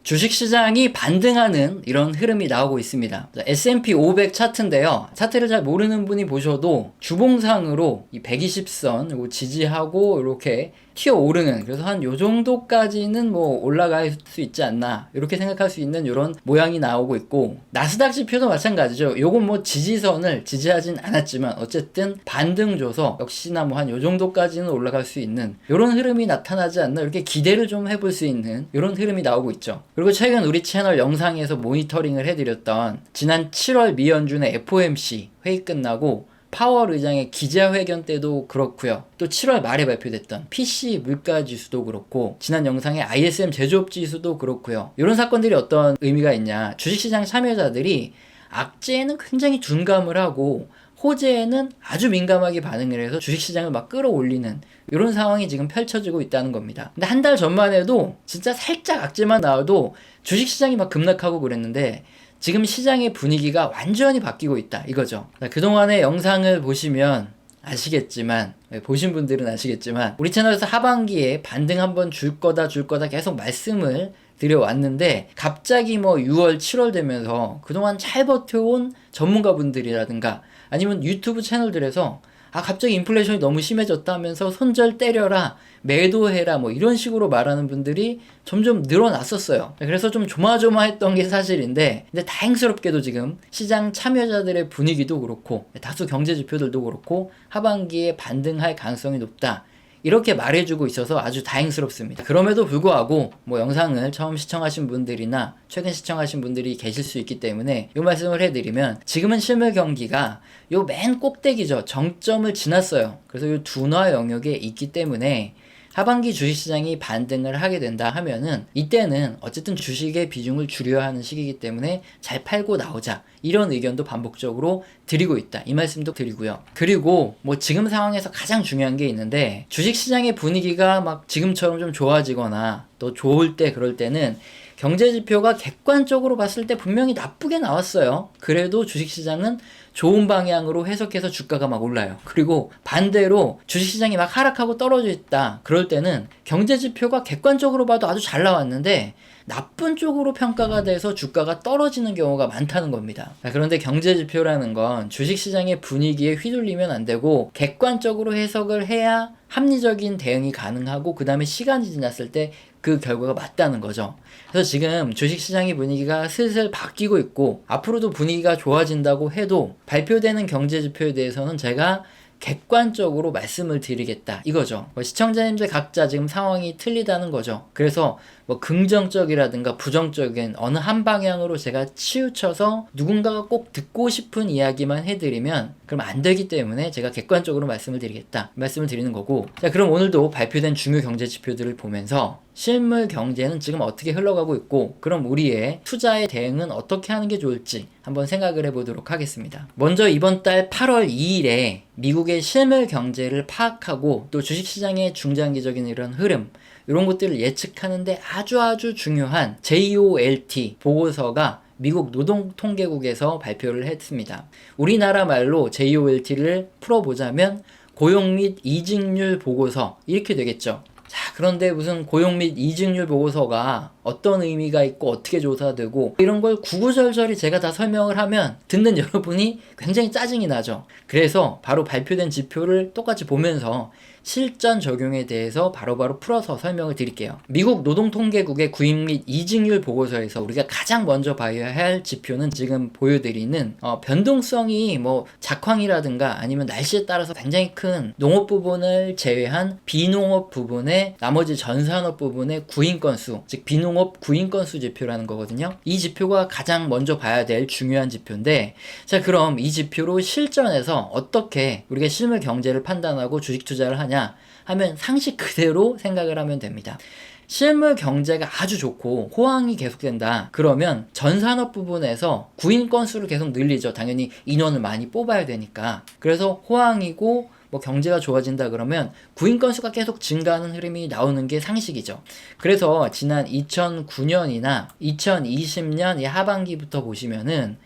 주식시장이 반등하는 이런 흐름이 나오고 있습니다. S&P 500 차트인데요. 차트를 잘 모르는 분이 보셔도 주봉상으로 이 120선 요거 지지하고 이렇게 튀어오르는, 그래서 한 요 정도까지는 뭐 올라갈 수 있지 않나 이렇게 생각할 수 있는 이런 모양이 나오고 있고, 나스닥 지표도 마찬가지죠. 요건 뭐 지지선을 지지하진 않았지만 어쨌든 반등 줘서 역시나 뭐 한 요 정도까지는 올라갈 수 있는 이런 흐름이 나타나지 않나, 이렇게 기대를 좀 해볼 수 있는 이런 흐름이 나오고 있죠. 그리고 최근 우리 채널 영상에서 모니터링을 해드렸던 지난 7월 미연준의 FOMC 회의 끝나고 파월 의장의 기자회견 때도 그렇고요. 또 7월 말에 발표됐던 PC 물가지수도 그렇고 지난 영상의 ISM 제조업지수도 그렇고요. 이런 사건들이 어떤 의미가 있냐, 주식시장 참여자들이 악재에는 굉장히 둔감을 하고 호재에는 아주 민감하게 반응을 해서 주식시장을 막 끌어올리는 이런 상황이 지금 펼쳐지고 있다는 겁니다. 근데 한 달 전만 해도 진짜 살짝 악재만 나와도 주식시장이 막 급락하고 그랬는데 지금 시장의 분위기가 완전히 바뀌고 있다 이거죠. 그동안의 영상을 보시면 아시겠지만, 보신 분들은 아시겠지만 우리 채널에서 하반기에 반등 한번 줄 거다 계속 말씀을 드려왔는데, 갑자기 뭐 6월 7월 되면서 그동안 잘 버텨온 전문가분들이라든가 아니면 유튜브 채널들에서 갑자기 인플레이션이 너무 심해졌다 하면서 손절 때려라, 매도해라, 뭐 이런 식으로 말하는 분들이 점점 늘어났었어요. 그래서 좀 조마조마했던 게 사실인데, 근데 다행스럽게도 지금 시장 참여자들의 분위기도 그렇고 다수 경제 지표들도 그렇고 하반기에 반등할 가능성이 높다, 이렇게 말해주고 있어서 아주 다행스럽습니다. 그럼에도 불구하고 뭐 영상을 처음 시청하신 분들이나 최근 시청하신 분들이 계실 수 있기 때문에 이 말씀을 해드리면, 지금은 실물 경기가 요 맨 꼭대기죠. 정점을 지났어요. 그래서 요 둔화 영역에 있기 때문에 하반기 주식시장이 반등을 하게 된다 하면은 이때는 어쨌든 주식의 비중을 줄여야 하는 시기이기 때문에 잘 팔고 나오자, 이런 의견도 반복적으로 드리고 있다, 이 말씀도 드리고요. 그리고 뭐 지금 상황에서 가장 중요한 게 있는데, 주식시장의 분위기가 막 지금처럼 좀 좋아지거나 또 좋을 때, 그럴 때는 경제지표가 객관적으로 봤을 때 분명히 나쁘게 나왔어요. 그래도 주식시장은 좋은 방향으로 해석해서 주가가 막 올라요. 그리고 반대로 주식시장이 막 하락하고 떨어져 있다, 그럴 때는 경제지표가 객관적으로 봐도 아주 잘 나왔는데 나쁜 쪽으로 평가가 돼서 주가가 떨어지는 경우가 많다는 겁니다. 그런데 경제지표라는 건 주식시장의 분위기에 휘둘리면 안 되고 객관적으로 해석을 해야 합리적인 대응이 가능하고 그 다음에 시간이 지났을 때 그 결과가 맞다는 거죠. 그래서 지금 주식시장의 분위기가 슬슬 바뀌고 있고 앞으로도 분위기가 좋아진다고 해도 발표되는 경제지표에 대해서는 제가 객관적으로 말씀을 드리겠다, 이거죠. 시청자님들 각자 지금 상황이 틀리다는 거죠. 그래서 뭐 긍정적이라든가 부정적인 어느 한 방향으로 제가 치우쳐서 누군가가 꼭 듣고 싶은 이야기만 해드리면 그럼 안 되기 때문에 제가 객관적으로 말씀을 드리겠다, 말씀을 드리는 거고. 자, 그럼 오늘도 발표된 중요 경제 지표들을 보면서 실물 경제는 지금 어떻게 흘러가고 있고, 그럼 우리의 투자의 대응은 어떻게 하는 게 좋을지 한번 생각을 해보도록 하겠습니다. 먼저 이번 달 8월 2일에 미국의 실물 경제를 파악하고 또 주식시장의 중장기적인 이런 흐름, 이런 것들을 예측하는데 아주 중요한 JOLT 보고서가 미국 노동통계국에서 발표를 했습니다. 우리나라 말로 JOLT를 풀어보자면 고용 및 이직률 보고서, 이렇게 되겠죠. 자, 그런데 무슨 고용 및 이직률 보고서가 어떤 의미가 있고 어떻게 조사되고 이런 걸 구구절절히 제가 다 설명을 하면 듣는 여러분이 굉장히 짜증이 나죠. 그래서 바로 발표된 지표를 똑같이 보면서 실전 적용에 대해서 바로바로 풀어서 설명을 드릴게요. 미국 노동통계국의 구입 및 이직률 보고서에서 우리가 가장 먼저 봐야 할 지표는 지금 보여드리는 변동성이 뭐 작황이라든가 아니면 날씨에 따라서 굉장히 큰 농업 부분을 제외한 비농업 부분의 나머지 전산업 부분의 구인 건수, 즉 비농업 구인 건수 지표라는 거거든요. 이 지표가 가장 먼저 봐야 될 중요한 지표인데, 자, 그럼 이 지표로 실전에서 어떻게 우리가 실물 경제를 판단하고 주식 투자를 하냐 하면 상식 그대로 생각을 하면 됩니다. 실물 경제가 아주 좋고 호황이 계속된다, 그러면 전산업 부분에서 구인 건수를 계속 늘리죠. 당연히 인원을 많이 뽑아야 되니까. 그래서 호황이고 뭐 경제가 좋아진다 그러면 구인 건수가 계속 증가하는 흐름이 나오는 게 상식이죠. 그래서 지난 2009년이나 2020년 이 하반기부터 보시면은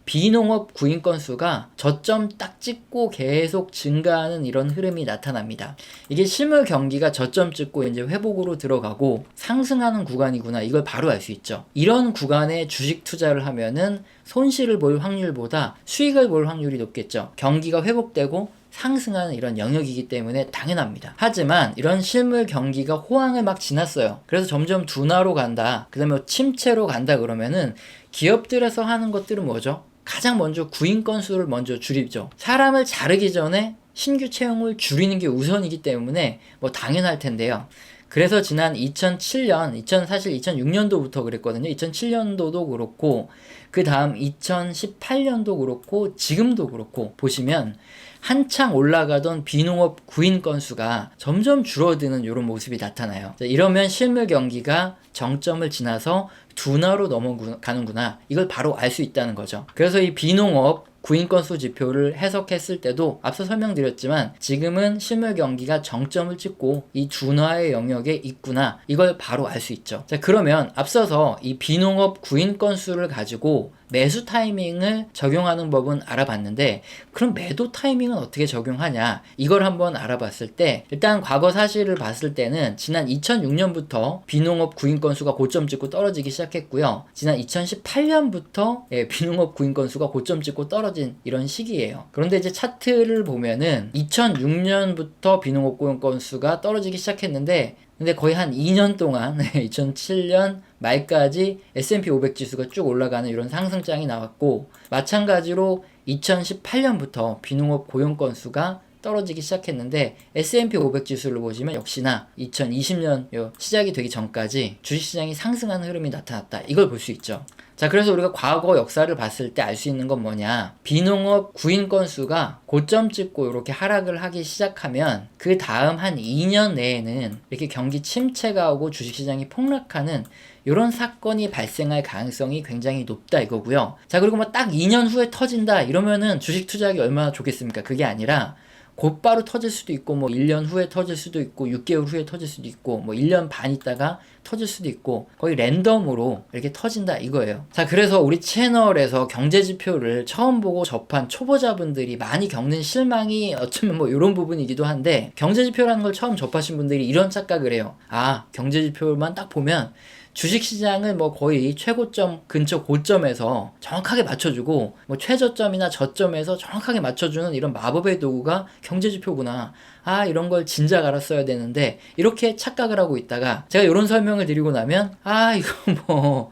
비농업 구인 건수가 저점 딱 찍고 계속 증가하는 이런 흐름이 나타납니다. 이게 실물 경기가 저점 찍고 이제 회복으로 들어가고 상승하는 구간이구나, 이걸 바로 알 수 있죠. 이런 구간에 주식 투자를 하면은 손실을 볼 확률보다 수익을 볼 확률이 높겠죠. 경기가 회복되고 상승하는 이런 영역이기 때문에 당연합니다. 하지만 이런 실물 경기가 호황을 막 지났어요. 그래서 점점 둔화로 간다, 그 다음에 침체로 간다 그러면은 기업들에서 하는 것들은 뭐죠? 가장 먼저 구인 건수를 먼저 줄이죠. 사람을 자르기 전에 신규 채용을 줄이는 게 우선이기 때문에 뭐 당연할 텐데요. 그래서 지난 2007년, 사실 2006년도부터 그랬거든요. 2007년도도 그렇고, 그 다음 2018년도 그렇고, 지금도 그렇고, 보시면 한창 올라가던 비농업 구인 건수가 점점 줄어드는 이런 모습이 나타나요. 이러면 실물 경기가 정점을 지나서 둔화로 넘어가는구나, 이걸 바로 알 수 있다는 거죠. 그래서 이 비농업 구인 건수 지표를 해석했을 때도 앞서 설명드렸지만 지금은 실물 경기가 정점을 찍고 이 둔화의 영역에 있구나, 이걸 바로 알 수 있죠. 자, 그러면 앞서서 이 비농업 구인 건수를 가지고 매수 타이밍을 적용하는 법은 알아봤는데, 그럼 매도 타이밍은 어떻게 적용하냐, 이걸 한번 알아봤을 때, 일단 과거 사실을 봤을 때는 지난 2006년부터 비농업 구인 건수가 고점 찍고 떨어지기 시작했고요. 지난 2018년부터 비농업 구인 건수가 고점 찍고 떨어진 이런 시기예요. 그런데 이제 차트를 보면은 2006년부터 비농업 구인 건수가 떨어지기 시작했는데, 근데 거의 한 2년 동안 2007년 말까지 S&P 500 지수가 쭉 올라가는 이런 상승장이 나왔고, 마찬가지로 2018년부터 비농업 고용 건수가 떨어지기 시작했는데 S&P 500 지수를 보시면 역시나 2020년 시작이 되기 전까지 주식시장이 상승하는 흐름이 나타났다, 이걸 볼 수 있죠. 자, 그래서 우리가 과거 역사를 봤을 때 알 수 있는 건 뭐냐, 비농업 구인 건수가 고점 찍고 이렇게 하락을 하기 시작하면 그 다음 한 2년 내에는 이렇게 경기 침체가 오고 주식시장이 폭락하는 이런 사건이 발생할 가능성이 굉장히 높다, 이거고요. 자, 그리고 뭐 딱 2년 후에 터진다 이러면은 주식 투자하기 얼마나 좋겠습니까? 그게 아니라 곧바로 터질 수도 있고, 뭐 1년 후에 터질 수도 있고, 6개월 후에 터질 수도 있고, 뭐 1년 반 있다가 터질 수도 있고, 거의 랜덤으로 이렇게 터진다, 이거예요. 자, 그래서 우리 채널에서 경제지표를 처음 보고 접한 초보자분들이 많이 겪는 실망이 어쩌면 뭐 이런 부분이기도 한데, 경제지표라는 걸 처음 접하신 분들이 이런 착각을 해요. 아, 경제지표만 딱 보면 주식시장을 뭐 거의 최고점 근처 고점에서 정확하게 맞춰주고, 뭐 최저점이나 저점에서 정확하게 맞춰주는 이런 마법의 도구가 경제지표구나, 아, 이런 걸 진작 알았어야 되는데, 이렇게 착각을 하고 있다가 제가 이런 설명을 드리고 나면, 아, 이거 뭐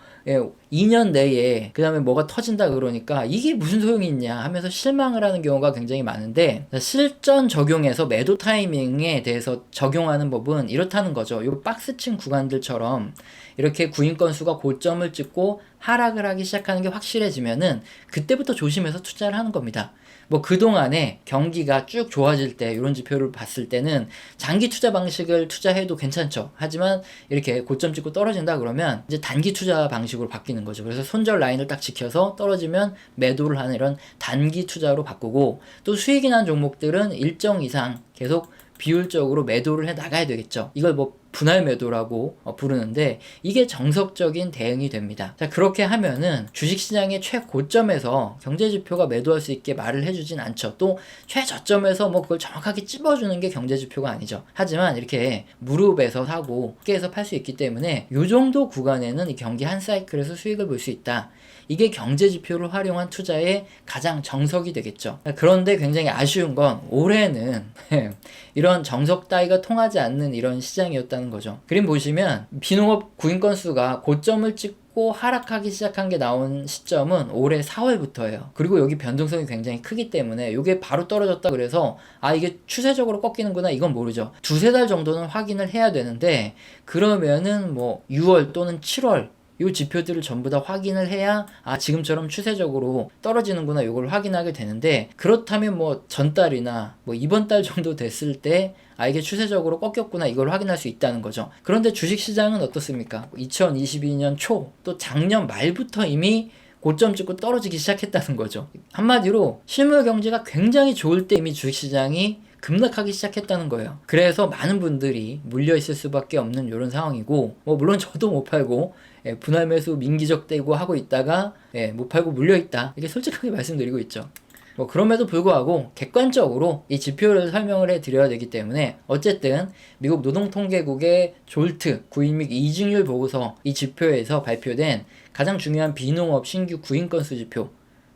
2년 내에 그 다음에 뭐가 터진다 그러니까 이게 무슨 소용이 있냐 하면서 실망을 하는 경우가 굉장히 많은데, 실전 적용해서 매도 타이밍에 대해서 적용하는 법은 이렇다는 거죠. 요 박스층 구간들처럼 이렇게 구인 건수가 고점을 찍고 하락을 하기 시작하는 게 확실해지면은 그때부터 조심해서 투자를 하는 겁니다. 뭐 그동안에 경기가 쭉 좋아질 때 이런 지표를 봤을 때는 장기 투자 방식을 투자해도 괜찮죠. 하지만 이렇게 고점 찍고 떨어진다 그러면 이제 단기 투자 방식으로 바뀌는 거죠. 그래서 손절 라인을 딱 지켜서 떨어지면 매도를 하는 이런 단기 투자로 바꾸고, 또 수익이 난 종목들은 일정 이상 계속 비율적으로 매도를 해 나가야 되겠죠. 이걸 뭐 분할 매도라고 부르는데, 이게 정석적인 대응이 됩니다. 자, 그렇게 하면은 주식시장의 최고점에서 경제지표가 매도할 수 있게 말을 해주진 않죠. 또 최저점에서 뭐 그걸 정확하게 찝어주는 게 경제지표가 아니죠. 하지만 이렇게 무릎에서 사고 어깨에서 팔 수 있기 때문에 이 정도 구간에는 이 경기 한 사이클에서 수익을 볼 수 있다. 이게 경제지표를 활용한 투자의 가장 정석이 되겠죠. 그런데 굉장히 아쉬운 건 올해는 이런 정석 따위가 통하지 않는 이런 시장이었다는 거죠. 그림 보시면 비농업 구인 건수가 고점을 찍고 하락하기 시작한 게 나온 시점은 올해 4월부터예요. 그리고 여기 변동성이 굉장히 크기 때문에 이게 바로 떨어졌다 그래서 아, 이게 추세적으로 꺾이는구나, 이건 모르죠. 두세 달 정도는 확인을 해야 되는데, 그러면은 뭐 6월 또는 7월 이 지표들을 전부 다 확인을 해야 아, 지금처럼 추세적으로 떨어지는구나, 이걸 확인하게 되는데, 그렇다면 뭐 전달이나 뭐 이번 달 정도 됐을 때 아, 이게 추세적으로 꺾였구나, 이걸 확인할 수 있다는 거죠. 그런데 주식시장은 어떻습니까? 2022년 초 또 작년 말부터 이미 고점 찍고 떨어지기 시작했다는 거죠. 한마디로 실물 경제가 굉장히 좋을 때 이미 주식시장이 급락하기 시작했다는 거예요. 그래서 많은 분들이 물려 있을 수밖에 없는 이런 상황이고, 뭐 물론 저도 못 팔고 분할 매수 민기적대고 하고 있다가 못 팔고 물려있다. 이게 솔직하게 말씀드리고 있죠. 뭐 그럼에도 불구하고 객관적으로 이 지표를 설명을 해드려야 되기 때문에 어쨌든 미국 노동통계국의 졸트 구인 및 이직률 보고서 이 지표에서 발표된 가장 중요한 비농업 신규 구인 건수 지표,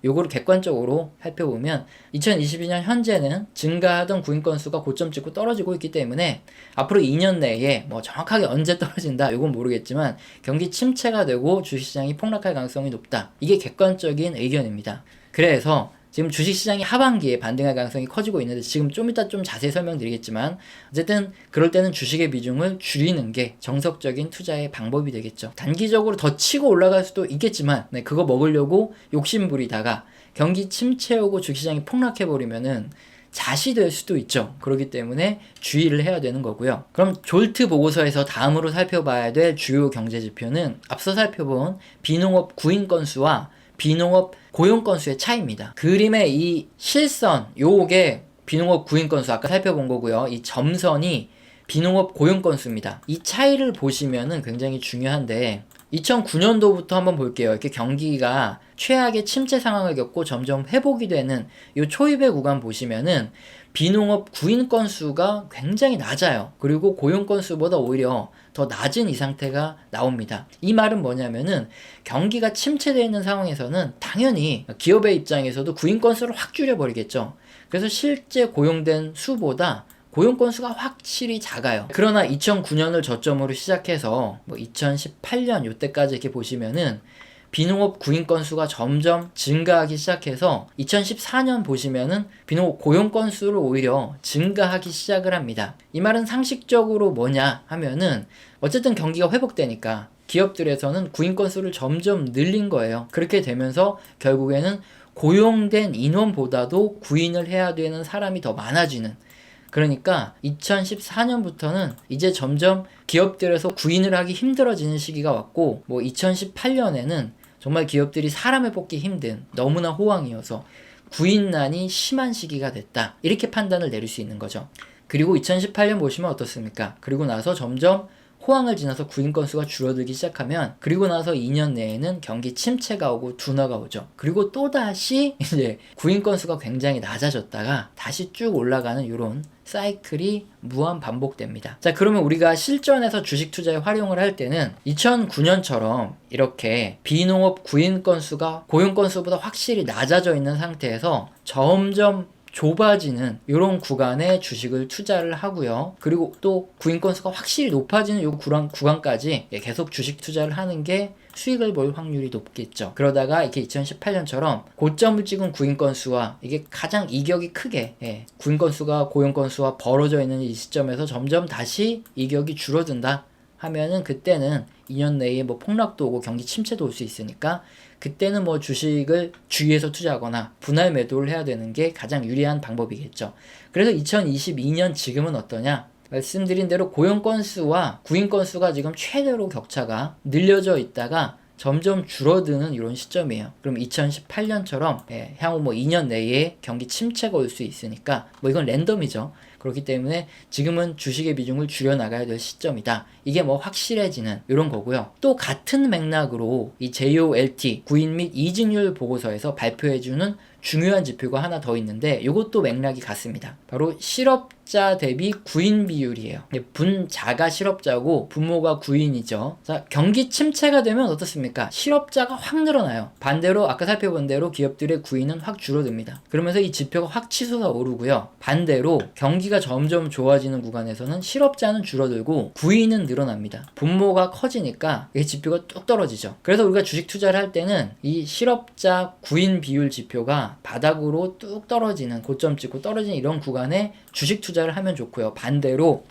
요거를 객관적으로 살펴보면 2022년 현재는 증가하던 구인 건수가 고점 찍고 떨어지고 있기 때문에 앞으로 2년 내에 뭐 정확하게 언제 떨어진다 이건 모르겠지만 경기 침체가 되고 주식시장이 폭락할 가능성이 높다. 이게 객관적인 의견입니다. 그래서 지금 주식시장이 하반기에 반등할 가능성이 커지고 있는데 지금 좀 이따 좀 자세히 설명드리겠지만 어쨌든 그럴 때는 주식의 비중을 줄이는 게 정석적인 투자의 방법이 되겠죠. 단기적으로 더 치고 올라갈 수도 있겠지만 그거 먹으려고 욕심 부리다가 경기 침체 오고 주식시장이 폭락해버리면은 자시될 수도 있죠. 그렇기 때문에 주의를 해야 되는 거고요. 그럼 졸트 보고서에서 다음으로 살펴봐야 될 주요 경제지표는 앞서 살펴본 비농업 구인 건수와 비농업 고용 건수의 차이입니다. 그림의 이 실선, 요게 비농업 구인 건수 아까 살펴본 거고요. 이 점선이 비농업 고용 건수입니다. 이 차이를 보시면은 굉장히 중요한데 2009년도부터 한번 볼게요. 이렇게 경기가 최악의 침체 상황을 겪고 점점 회복이 되는 이 초입의 구간 보시면은 비농업 구인 건수가 굉장히 낮아요. 그리고 고용 건수보다 오히려 더 낮은 이 상태가 나옵니다. 이 말은 뭐냐면은 경기가 침체되어 있는 상황에서는 당연히 기업의 입장에서도 구인 건수를 확 줄여버리겠죠. 그래서 실제 고용된 수보다 고용 건수가 확실히 작아요. 그러나 2009년을 저점으로 시작해서 뭐 2018년 요때까지 이렇게 보시면은 비농업 구인 건수가 점점 증가하기 시작해서 2014년 보시면은 비농업 고용 건수를 오히려 증가하기 시작을 합니다. 이 말은 상식적으로 뭐냐 하면은 어쨌든 경기가 회복되니까 기업들에서는 구인 건수를 점점 늘린 거예요. 그렇게 되면서 결국에는 고용된 인원보다도 구인을 해야 되는 사람이 더 많아지는, 그러니까 2014년부터는 이제 점점 기업들에서 구인을 하기 힘들어지는 시기가 왔고, 뭐 2018년에는 정말 기업들이 사람을 뽑기 힘든, 너무나 호황이어서 구인난이 심한 시기가 됐다. 이렇게 판단을 내릴 수 있는 거죠. 그리고 2018년 보시면 어떻습니까? 그리고 나서 점점 호황을 지나서 구인 건수가 줄어들기 시작하면, 그리고 나서 2년 내에는 경기 침체가 오고 둔화가 오죠. 그리고 또다시 이제 구인 건수가 굉장히 낮아졌다가 다시 쭉 올라가는 이런 사이클이 무한 반복됩니다. 자, 그러면 우리가 실전에서 주식 투자에 활용을 할 때는 2009년처럼 이렇게 비농업 구인 건수가 고용 건수보다 확실히 낮아져 있는 상태에서 점점 좁아지는 이런 구간에 주식을 투자를 하고요. 그리고 또 구인 건수가 확실히 높아지는 이 구간까지 계속 주식 투자를 하는 게 수익을 볼 확률이 높겠죠. 그러다가 이렇게 2018년처럼 고점을 찍은 구인 건수와 이게 가장 이격이 크게 구인 건수가 고용 건수와 벌어져 있는 이 시점에서 점점 다시 이격이 줄어든다 하면은 그때는 2년 내에 뭐 폭락도 오고 경기 침체도 올 수 있으니까 그때는 뭐 주식을 주의해서 투자하거나 분할 매도를 해야 되는 게 가장 유리한 방법이겠죠. 그래서 2022년 지금은 어떠냐? 말씀드린 대로 고용 건수와 구인 건수가 지금 최대로 격차가 늘려져 있다가 점점 줄어드는 이런 시점이에요. 그럼 2018년처럼 향후 뭐 2년 내에 경기 침체가 올 수 있으니까 뭐 이건 랜덤이죠. 그렇기 때문에 지금은 주식의 비중을 줄여나가야 될 시점이다. 이게 뭐 확실해지는 이런 거고요. 또 같은 맥락으로 이 JOLT 구인 및 이직률 보고서에서 발표해주는 중요한 지표가 하나 더 있는데 이것도 맥락이 같습니다. 바로 실업자 대비 구인 비율이에요. 분자가 실업자고 부모가 구인이죠. 자, 경기 침체가 되면 어떻습니까? 실업자가 확 늘어나요. 반대로 아까 살펴본 대로 기업들의 구인은 확 줄어듭니다. 그러면서 이 지표가 확 치솟아 오르고요. 반대로 경기가 점점 좋아지는 구간에서는 실업자는 줄어들고 구인은 늘어납니다. 분모가 커지니까 이 지표가 뚝 떨어지죠. 그래서 우리가 주식 투자를 할 때는 이 실업자 구인 비율 지표가 바닥으로 뚝 떨어지는, 고점 찍고 떨어지는 이런 구간에 주식 투자를 하면 좋고요. 반대로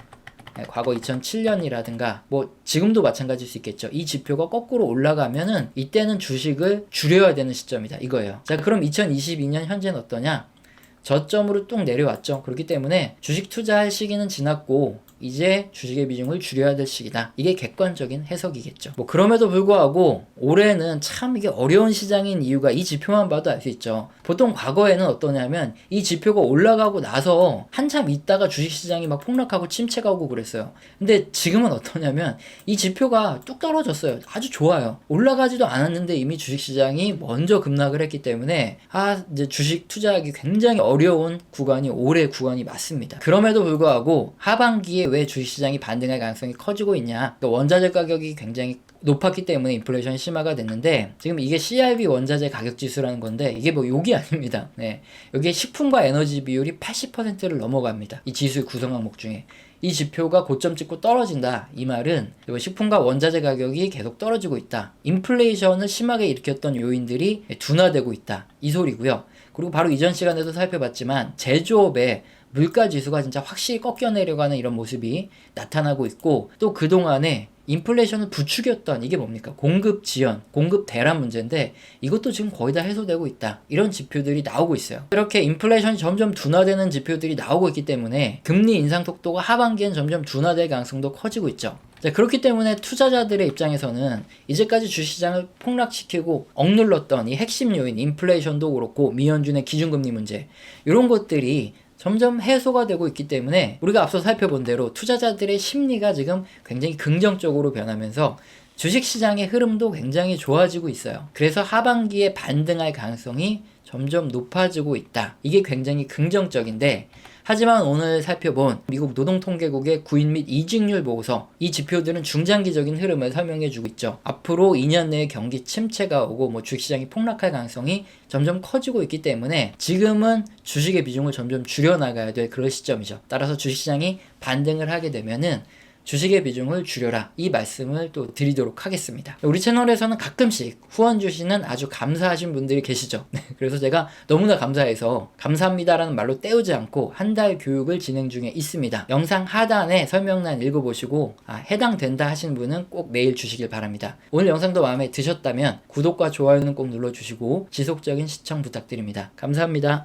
과거 2007년이라든가 뭐 지금도 마찬가지일 수 있겠죠. 이 지표가 거꾸로 올라가면은 이때는 주식을 줄여야 되는 시점이다. 이거예요. 자, 그럼 2022년 현재는 어떠냐? 저점으로 뚝 내려왔죠. 그렇기 때문에 주식 투자할 시기는 지났고 이제 주식의 비중을 줄여야 될 시기다. 이게 객관적인 해석이겠죠. 뭐 그럼에도 불구하고 올해는 참 이게 어려운 시장인 이유가 이 지표만 봐도 알 수 있죠. 보통 과거에는 어떠냐면 이 지표가 올라가고 나서 한참 있다가 주식시장이 막 폭락하고 침체가 오고 그랬어요. 근데 지금은 어떠냐면 이 지표가 뚝 떨어졌어요. 아주 좋아요. 올라가지도 않았는데 이미 주식시장이 먼저 급락을 했기 때문에 이제 주식 투자하기 굉장히 어려운 구간이 올해 구간이 맞습니다. 그럼에도 불구하고 하반기에 왜 주식시장이 반등할 가능성이 커지고 있냐? 그러니까 원자재 가격이 굉장히 높았기 때문에 인플레이션이 심화가 됐는데 지금 이게 CRB 원자재 가격 지수라는 건데 이게 뭐 욕이 아닙니다. 네. 여기에 식품과 에너지 비율이 80%를 넘어갑니다. 이 지수의 구성 항목 중에. 이 지표가 고점 찍고 떨어진다. 이 말은 식품과 원자재 가격이 계속 떨어지고 있다. 인플레이션을 심하게 일으켰던 요인들이 둔화되고 있다. 이 소리고요. 그리고 바로 이전 시간에도 살펴봤지만 제조업의 물가 지수가 진짜 확실히 꺾여 내려가는 이런 모습이 나타나고 있고 또 그동안에 인플레이션을 부추겼던 이게 뭡니까? 공급 지연, 공급 대란 문제인데 이것도 지금 거의 다 해소되고 있다. 이런 지표들이 나오고 있어요. 이렇게 인플레이션이 점점 둔화되는 지표들이 나오고 있기 때문에 금리 인상 속도가 하반기엔 점점 둔화될 가능성도 커지고 있죠. 자, 그렇기 때문에 투자자들의 입장에서는 이제까지 주식시장을 폭락시키고 억눌렀던 이 핵심 요인, 인플레이션도 그렇고 미연준의 기준금리 문제 이런 것들이 점점 해소가 되고 있기 때문에 우리가 앞서 살펴본 대로 투자자들의 심리가 지금 굉장히 긍정적으로 변하면서 주식시장의 흐름도 굉장히 좋아지고 있어요. 그래서 하반기에 반등할 가능성이 점점 높아지고 있다. 이게 굉장히 긍정적인데 하지만 오늘 살펴본 미국 노동통계국의 구인 및 이직률 보고서 이 지표들은 중장기적인 흐름을 설명해주고 있죠. 앞으로 2년 내에 경기 침체가 오고 주식시장이 폭락할 가능성이 점점 커지고 있기 때문에 지금은 주식의 비중을 점점 줄여나가야 될 그런 시점이죠. 따라서 주식시장이 반등을 하게 되면은 주식의 비중을 줄여라 이 말씀을 또 드리도록 하겠습니다. 우리 채널에서는 가끔씩 후원 주시는 아주 감사하신 분들이 계시죠. 그래서 제가 너무나 감사해서 감사합니다라는 말로 때우지 않고 한 달 교육을 진행 중에 있습니다. 영상 하단에 설명란 읽어보시고 해당된다 하시는 분은 꼭 메일 주시길 바랍니다. 오늘 영상도 마음에 드셨다면 구독과 좋아요는 꼭 눌러주시고 지속적인 시청 부탁드립니다. 감사합니다.